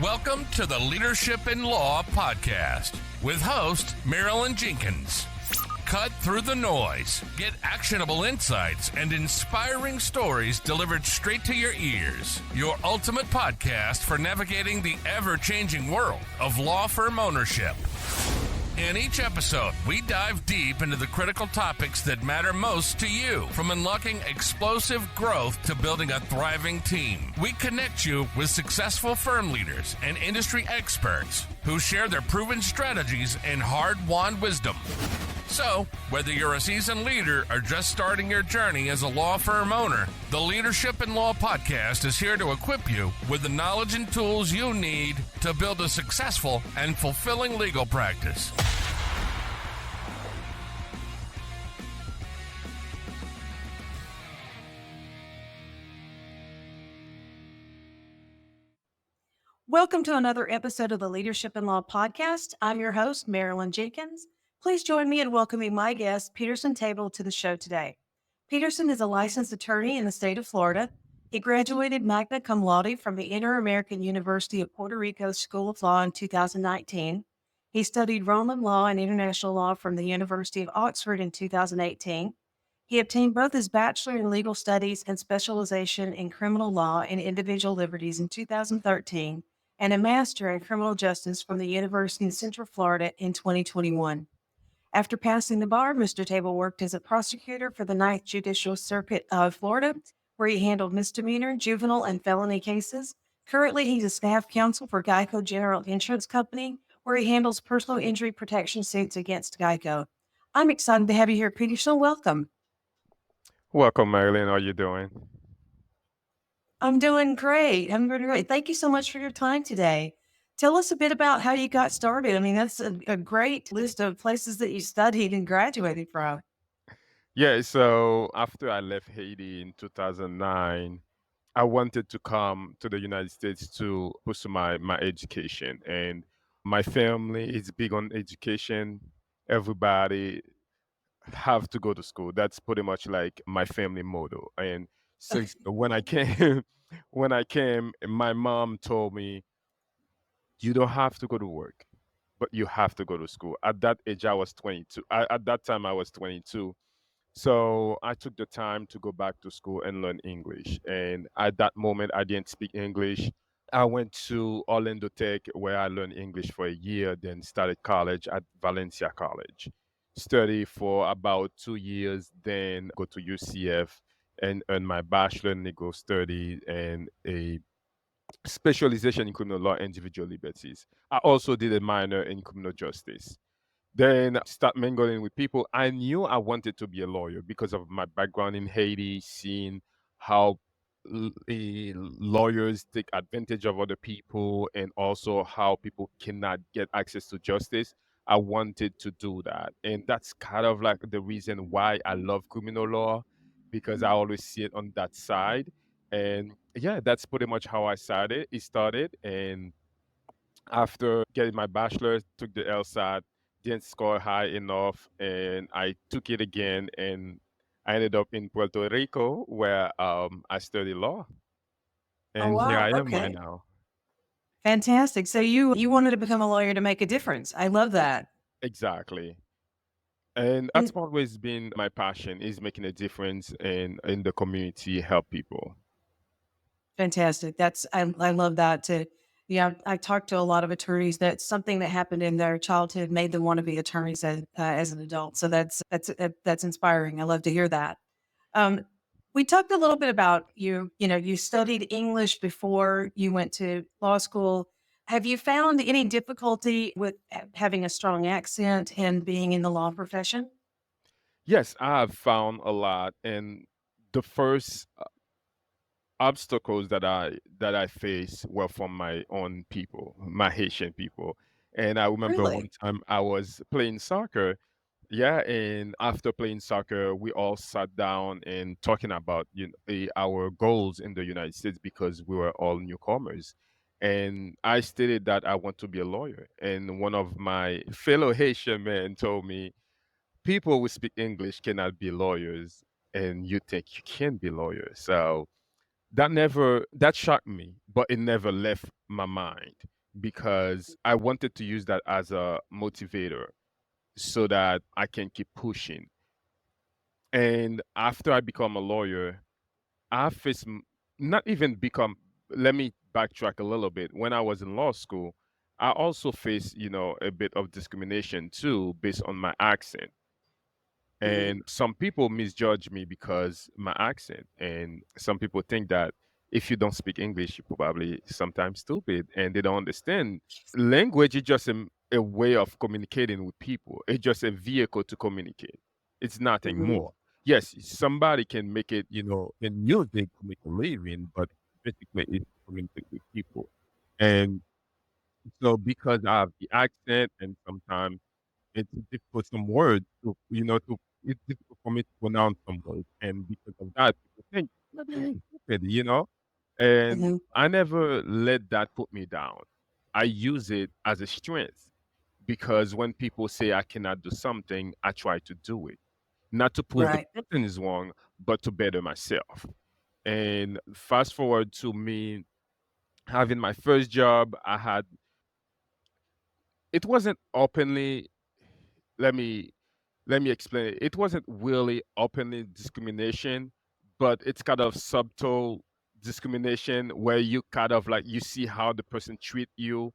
Welcome to the Leadership in Law podcast with host Marilyn Jenkins. Cut through the noise, get actionable insights and inspiring stories delivered straight to your ears. Your ultimate podcast for navigating the ever-changing world of law firm ownership. In each episode, we dive deep into the critical topics that matter most to you, from unlocking explosive growth to building a thriving team. We connect you with successful firm leaders and industry experts who share their proven strategies and hard-won wisdom. So, whether you're a seasoned leader or just starting your journey as a law firm owner, the Leadership in Law podcast is here to equip you with the knowledge and tools you need to build a successful and fulfilling legal practice. Welcome to another episode of the Leadership in Law podcast. I'm your host, Marilyn Jenkins. Please join me in welcoming my guest, Peterson Tavil, to the show today. Peterson is a licensed attorney in the state of Florida. He graduated magna cum laude from the Inter-American University of Puerto Rico School of Law in 2019. He studied Roman law and international law from the University of Oxford in 2018. He obtained both his bachelor in legal studies and specialization in criminal law and individual liberties in 2013, and a master in criminal justice from the University of Central Florida in 2021. After passing the bar, Mr. Tavil worked as a prosecutor for the Ninth Judicial Circuit of Florida, where he handled misdemeanor, juvenile, and felony cases. Currently, he's a staff counsel for Geico General Insurance Company, where he handles personal injury protection suits against Geico. I'm excited to have you here, Peterson. Welcome. Welcome, Marilyn. How are you doing? I'm doing great. Thank you so much for your time today. Tell us a bit about how you got started. I mean, that's a great list of places that you studied and graduated from. Yeah, so after I left Haiti in 2009, I wanted to come to the United States to pursue my education. And my family is big on education. Everybody have to go to school. That's pretty much like my family motto. And so when I came, when I came, my mom told me, you don't have to go to work, but you have to go to school. At that age, I was 22. At that time, I was 22. So I took the time to go back to school and learn English. And at that moment, I didn't speak English. I went to Orlando Tech, where I learned English for a year, then started college at Valencia College. Study for about 2 years, then go to UCF and earn my bachelor in legal studies and a specialization in criminal law and individual liberties. I also did a minor in criminal justice. Then start mingling with people. I knew I wanted to be a lawyer because of my background in Haiti, seeing how lawyers take advantage of other people and also how people cannot get access to justice. I wanted to do that. And that's kind of like the reason why I love criminal law, because I always see it on that side. And yeah, that's pretty much how I started. It started, and after getting my bachelor's, took the LSAT, didn't score high enough, and I took it again, and I ended up in Puerto Rico, where I studied law, Oh, and here wow. I am right Okay. now. Fantastic. So you wanted to become a lawyer to make a difference. I love that. Exactly. And that's And always been my passion, is making a difference in the community, help people. fantastic. I love that too. Yeah, I talked to a lot of attorneys that something that happened in their childhood made them want to be attorneys as an adult. So that's inspiring. I love to hear that. Um, we talked a little bit about you. You know, you studied English before you went to law school. Have you found any difficulty with having a strong accent and being in the law profession? Yes, I have found a lot, and the first obstacles that I faced were from my own people, my Haitian people. And I remember one Really? time I was playing soccer. Yeah, and after playing soccer, we all sat down and talking about our goals in the United States, because we were all newcomers. And I stated that I want to be a lawyer. And one of my fellow Haitian men told me, people who speak English cannot be lawyers, and you think you can be lawyers. So that shocked me, but it never left my mind. because I wanted to use that as a motivator so that I can keep pushing. And after I become a lawyer, I faced not even become, let me backtrack a little bit. When I was in law school, I also faced, a bit of discrimination too based on my accent. Mhm. And some people misjudge me because my accent, and some people think that if you don't speak English, you're probably sometimes stupid, and they don't understand. Language is just a way of communicating with people. It's just a vehicle to communicate. It's nothing Mhm. more. Yes, somebody can make it, in music to make a living, but basically it's to communicate with people. And so because I have the accent, and sometimes it's difficult some words to, it's difficult for me to pronounce some words. And because of that, people think, "Maybe you're stupid, And Mhm. I never let that put me down. I use it as a strength because when people say I cannot do something, I try to do it. Not to prove the Right. person is wrong, but to better myself. And fast forward to me having my first job, it wasn't openly, let me let me explain it. It wasn't really openly discrimination, but it's kind of subtle discrimination where you kind of like you see how the person treat you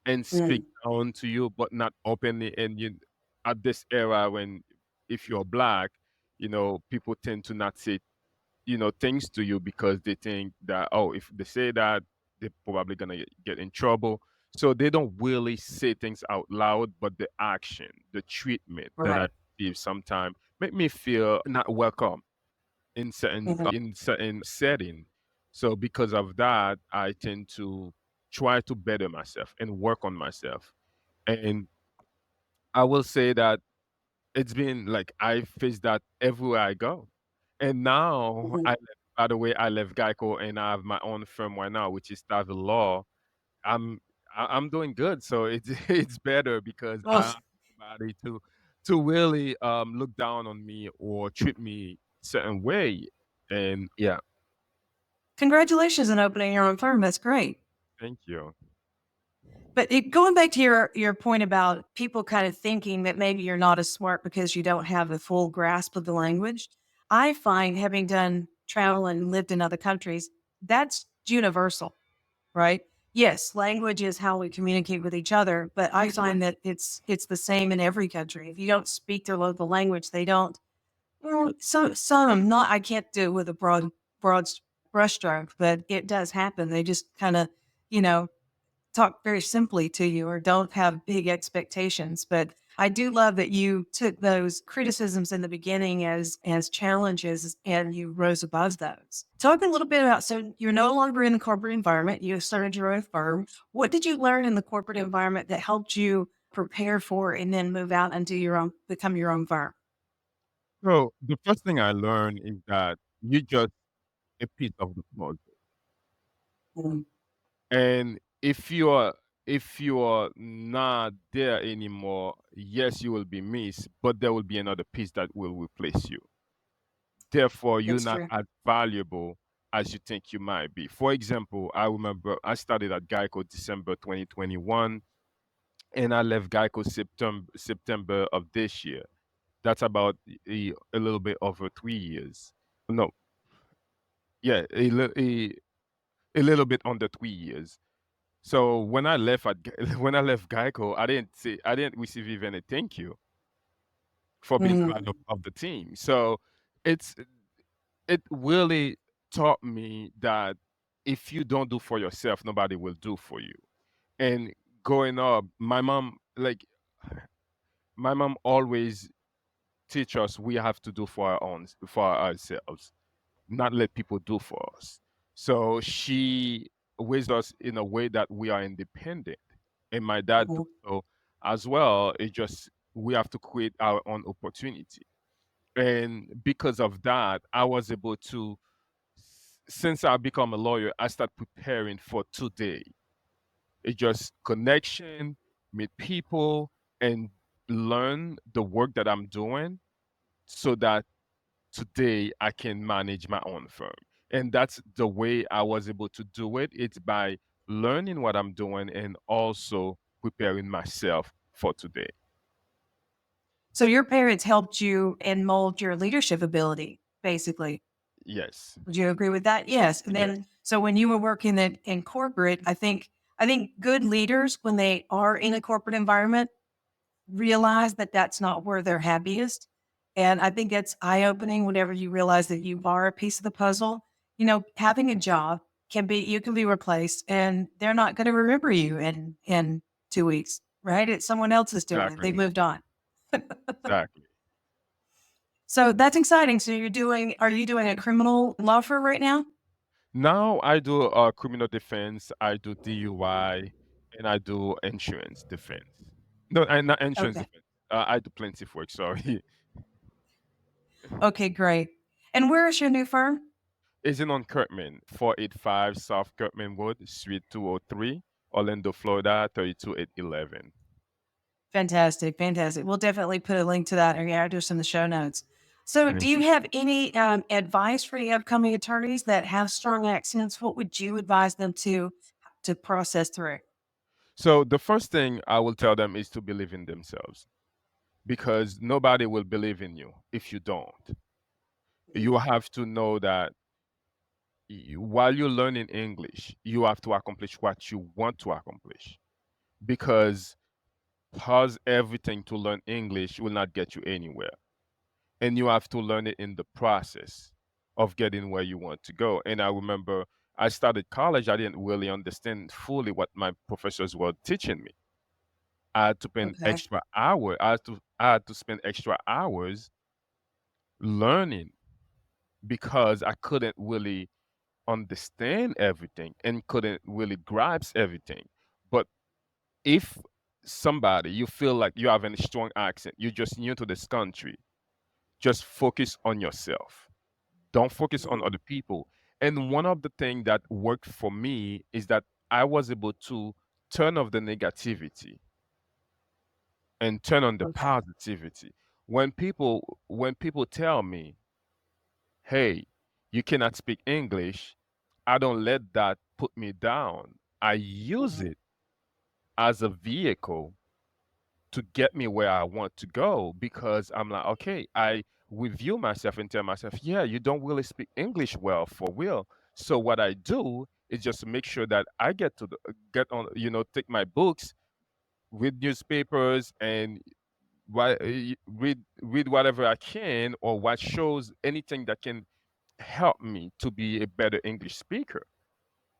and speak Mm. down to you, but not openly. And you at this era when if you're black, people tend to not say things to you because they think that, oh, if they say that, they're probably gonna get in trouble. So they don't really say things out loud, but the action, the treatment that I Right. receive sometimes make me feel not welcome Mhm. in certain setting. So because of that, I tend to try to better myself and work on myself. And I will say that it's been like I face that everywhere I go. And now Mhm. by the way, I left Geico and I have my own firm right now, which is Tavil Law. I'm I'm doing good. So it's it's better because I Well, have somebody to really look down on me or treat me certain way. And yeah, congratulations on opening your own firm. That's great. thank you. But going back to your point about people kind of thinking that maybe you're not as smart because you don't have the full grasp of the language, I find having done travel and lived in other countries, that's universal, right? Yes, language is how we communicate with each other, but I find that it's the same in every country. If you don't speak their local language, they don't. Well, some not. I can't do it with a broad brushstroke, but it does happen. They just kind of, you know, talk very simply to you or don't have big expectations. But I do love that you took those criticisms in the beginning as challenges and you rose above those. Talk a little bit about, so you're no longer in the corporate environment. You started your own firm. What did you learn in the corporate environment that helped you prepare for and then move out and do your own, become your own firm? So the first thing I learned is that you just a piece of the puzzle. Mm. And if you are not there anymore, yes, you will be missed, but there will be another piece that will replace you. Therefore, you're That's not true. as valuable as you think you might be. For example, I remember I started at Geico December 2021, and I left Geico September of this year. That's about a little bit over 3 years. No, yeah, a little bit under 3 years. So when I left when I left Geico, I didn't receive even a thank you for being part Mhm. of the team. So it's it really taught me that if you don't do for yourself, nobody will do for you. And growing up, my mom always teach us we have to do for ourselves, not let people do for us. So she raised us in a way that we are independent. And my dad do Mhm. so as well. It just we have to create our own opportunity. And because of that, I was able to since I become a lawyer, I start preparing for today. It's just connection, meet people, and learn the work that I'm doing so that today I can manage my own firm. And that's the way I was able to do it. It's by learning what I'm doing and also preparing myself for today. So your parents helped you and mold your leadership ability, basically. Yes. Would you agree with that? Yes. And Yes. then, so when you were working in corporate, I think good leaders, when they are in a corporate environment, realize that that's not where they're happiest. And I think it's eye opening whenever you realize that you are a piece of the puzzle. Having a job you can be replaced and they're not going to remember you in 2 weeks, right? It's someone else is doing it. They Exactly. moved on. Exactly. So that's exciting. So are you doing a criminal law firm right now? Now I do criminal defense, I do DUI, and I do insurance defense. No, not insurance Okay. defense. I do plenty of work. Sorry. Okay, great. And where is your new firm? Is it on Kirkman, 485 South Kirkman Road, Suite 203, Orlando, Florida, 32811. Fantastic, fantastic. We'll definitely put a link to that or your address in the show notes. So, do Thank you you. have any advice for the upcoming attorneys that have strong accents? What would you advise them to process through? So the first thing I will tell them is to believe in themselves because nobody will believe in you if you don't. You have to know that while you're learning English, you have to accomplish what you want to accomplish because pause everything to learn English will not get you anywhere. And you have to learn it in the process of getting where you want to go. And I remember I started college, I didn't really understand fully what my professors were teaching me. I had to spend Okay. extra hour. I had to spend extra hours learning because I couldn't really understand everything and couldn't really grasp everything. But if somebody you feel like you have a strong accent, you're just new to this country, just focus on yourself. Don't focus on Mhm. other people. And one of the things that worked for me is that I was able to turn off the negativity and turn on the Okay. positivity. When people tell me, "Hey, you cannot speak English," I don't let that put me down. I use Mhm. it as a vehicle to get me where I want to go because I'm like, okay, I review myself and tell myself, yeah, you don't really speak English well for real. So what I do is just make sure that I get on, take my books, read newspapers, and read whatever I can or watch shows, anything that can help me to be a better English speaker.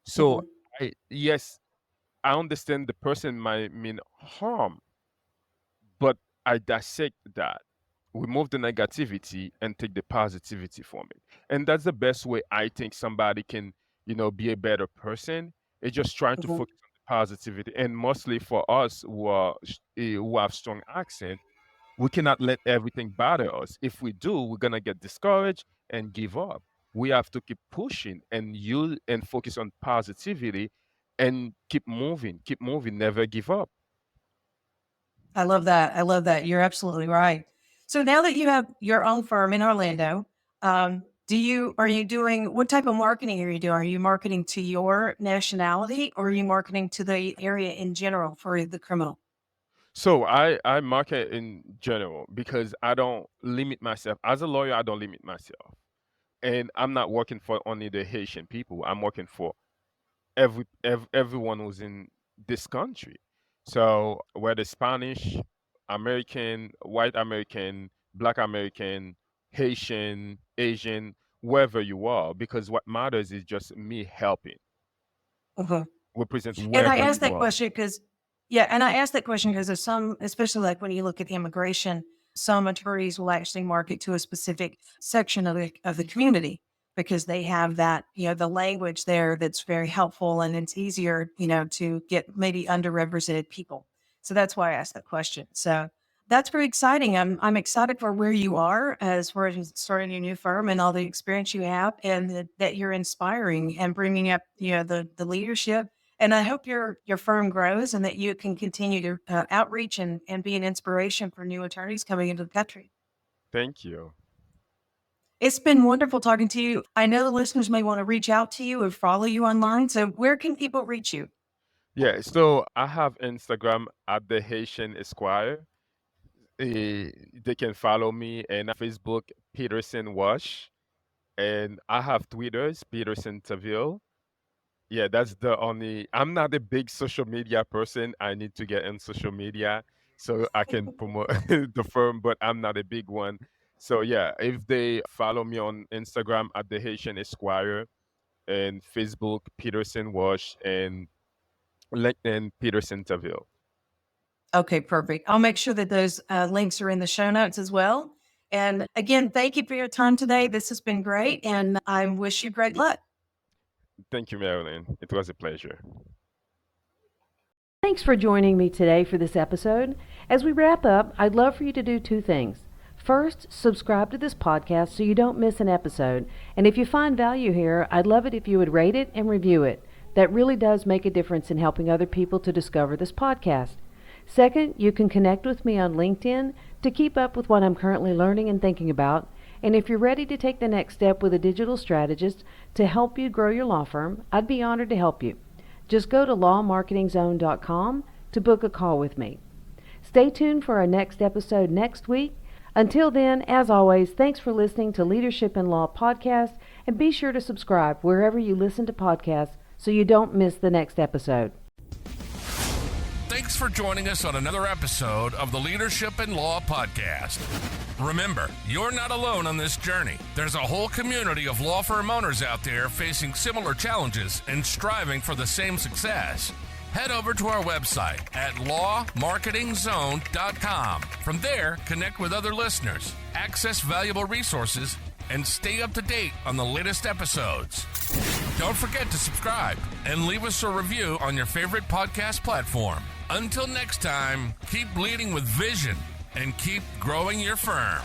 So Mhm. yes, I understand the person might mean harm, but I dissect that, remove the negativity, and take the positivity from it. And that's the best way I think somebody can, be a better person. It's just trying to Mhm. focus on the positivity. And mostly for us who have strong accent, we cannot let everything bother us. If we do, we're gonna get discouraged and give up. We have to keep pushing and focus on positivity and keep moving, never give up. I love that. I love that. You're absolutely right. So now that you have your own firm in Orlando, are you doing, what type of marketing are you doing? Are you marketing to your nationality or are you marketing to the area in general for the criminal? So I market in general because I don't limit myself. As a lawyer, I don't limit myself. And I'm not working for only the Haitian people. I'm working for everyone who's in this country. So whether Spanish, American, white American, black American, Haitian, Asian, wherever you are, because what matters is just me helping represent And I wherever asked you that are. question because, yeah, and I asked that question because of some, especially like when you look at immigration, some attorneys will actually market to a specific section of the community because they have that, the language there that's very helpful and it's easier, to get maybe underrepresented people. So that's why I asked that question. So that's pretty exciting. I'm excited for where you are as far as starting your new firm and all the experience you have and that you're inspiring and bringing up, the leadership, and I hope your firm grows and that you can continue to outreach and be an inspiration for new attorneys coming into the country. Thank you. It's been wonderful talking to you. I know the listeners may want to reach out to you or follow you online. So where can people reach you? Yeah, so I have Instagram at the Haitian Esquire. They can follow me, and Facebook Peterson Wash, and I have Twitter's Peterson Tavil. Yeah, that's the only. I'm not a big social media person. I need to get in social media so I can promote the firm, but I'm not a big one. So yeah, if they follow me on Instagram at the Haitian Esquire and Facebook Peterson Wash and LinkedIn Peterson Tavil. Okay, perfect. I'll make sure that those links are in the show notes as well. And again, thank you for your time today. This has been great, and I wish you great luck. Thank you, Marilyn. It was a pleasure. Thanks for joining me today for this episode. As we wrap up, I'd love for you to do two things. First, subscribe to this podcast so you don't miss an episode. And if you find value here, I'd love it if you would rate it and review it. That really does make a difference in helping other people to discover this podcast. Second, you can connect with me on LinkedIn to keep up with what I'm currently learning and thinking about. And if you're ready to take the next step with a digital strategist to help you grow your law firm, I'd be honored to help you. Just go to lawmarketingzone.com to book a call with me. Stay tuned for our next episode next week. Until then, as always, thanks for listening to Leadership in Law Podcast, and be sure to subscribe wherever you listen to podcasts so you don't miss the next episode. Thanks for joining us on another episode of the Leadership in Law Podcast. Remember, you're not alone on this journey. There's a whole community of law firm owners out there facing similar challenges and striving for the same success. Head over to our website at lawmarketingzone.com. From there, connect with other listeners, access valuable resources, and stay up to date on the latest episodes. Don't forget to subscribe and leave us a review on your favorite podcast platform. Until next time, keep leading with vision and keep growing your firm.